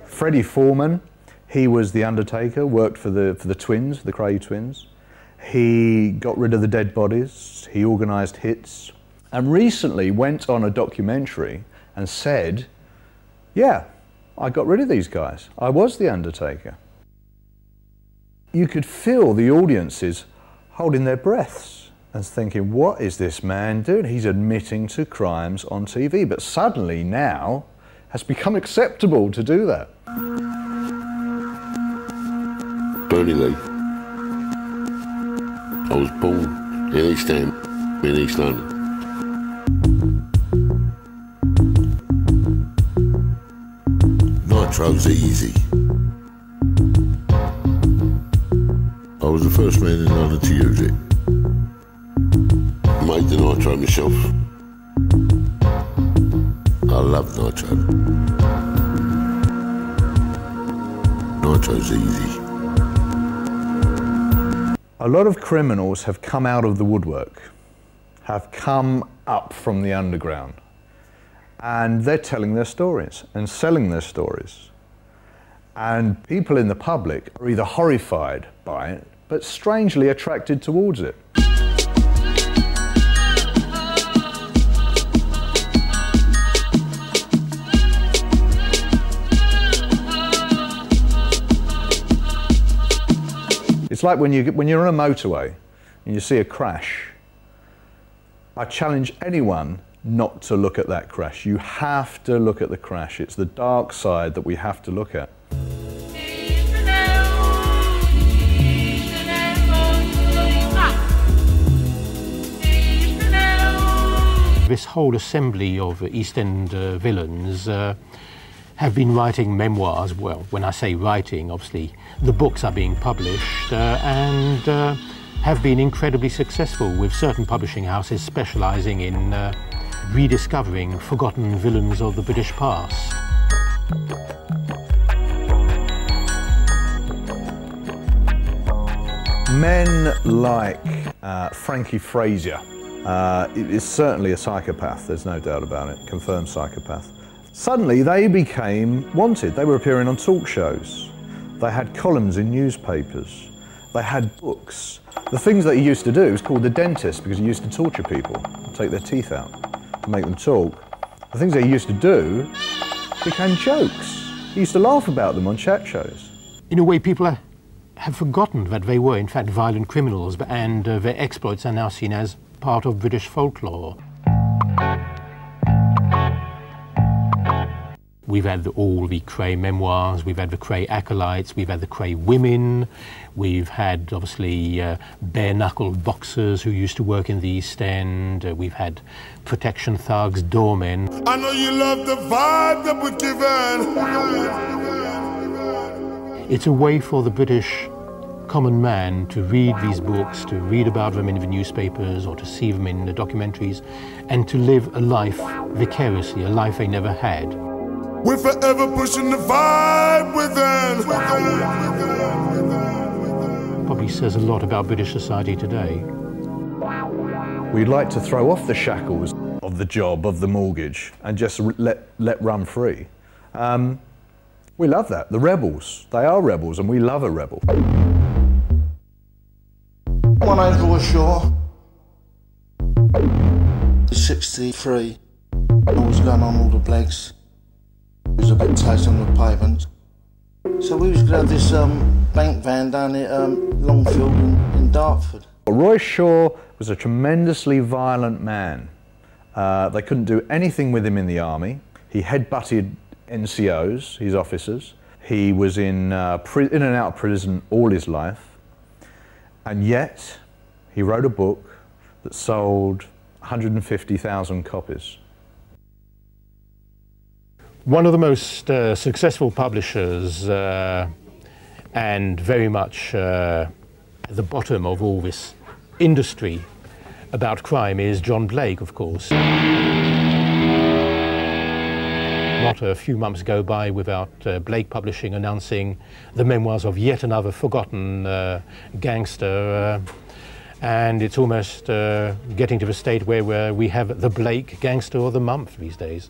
Freddie Foreman, he was the undertaker, worked for the twins, the Cray twins. He got rid of the dead bodies, he organised hits, and recently went on a documentary and said, yeah, I got rid of these guys. I was the undertaker. You could feel the audiences holding their breaths and thinking, what is this man doing? He's admitting to crimes on TV, but suddenly now has become acceptable to do that. Bernie Lee. I was born in East Ham, in East London. Nitro's easy. I was the first man in London to use it. Made the nitro myself. I love nitro. Nitro's easy. A lot of criminals have come out of the woodwork, have come up from the underground, and they're telling their stories and selling their stories. And people in the public are either horrified by it, but strangely attracted towards it. It's like when you're on a motorway and you see a crash. I challenge anyone not to look at that crash. You have to look at the crash. It's the dark side that we have to look at. This whole assembly of East End villains have been writing memoirs. Well, when I say writing, obviously the books are being published and have been incredibly successful, with certain publishing houses specialising in rediscovering forgotten villains of the British past. Men like Frankie Frazier is certainly a psychopath, there's no doubt about it, confirmed psychopath. Suddenly they became wanted. They were appearing on talk shows. They had columns in newspapers. They had books. The things that he used to do was called the dentist, because he used to torture people, take their teeth out, to make them talk. The things that he used to do became jokes. He used to laugh about them on chat shows. In a way, people have forgotten that they were in fact violent criminals, and their exploits are now seen as part of British folklore. We've had all the Cray memoirs, we've had the Cray acolytes, we've had the Cray women, we've had obviously bare-knuckled boxers who used to work in the East End, we've had protection thugs, doormen. I know you love the vibe that we're given. It's a way for the British common man to read these books, to read about them in the newspapers or to see them in the documentaries, and to live a life vicariously, a life they never had. We're forever pushing the vibe within. Probably says a lot about British society today. We'd like to throw off the shackles of the job, of the mortgage, and just let run free. We love that. The rebels, they are rebels, and we love a rebel. My name's Roy Shaw. 63. I was going on all the blags. It was a bit tight on the pavement. So we was going to have this bank van down at Longfield in Dartford. Roy Shaw was a tremendously violent man. They couldn't do anything with him in the army. He headbutted NCOs, his officers. He was in and out of prison all his life. And yet, he wrote a book that sold 150,000 copies. One of the most successful publishers and very much at the bottom of all this industry about crime is John Blake, of course. Not a few months go by without Blake Publishing announcing the memoirs of yet another forgotten gangster, and it's almost getting to the state where we have the Blake Gangster of the Month these days.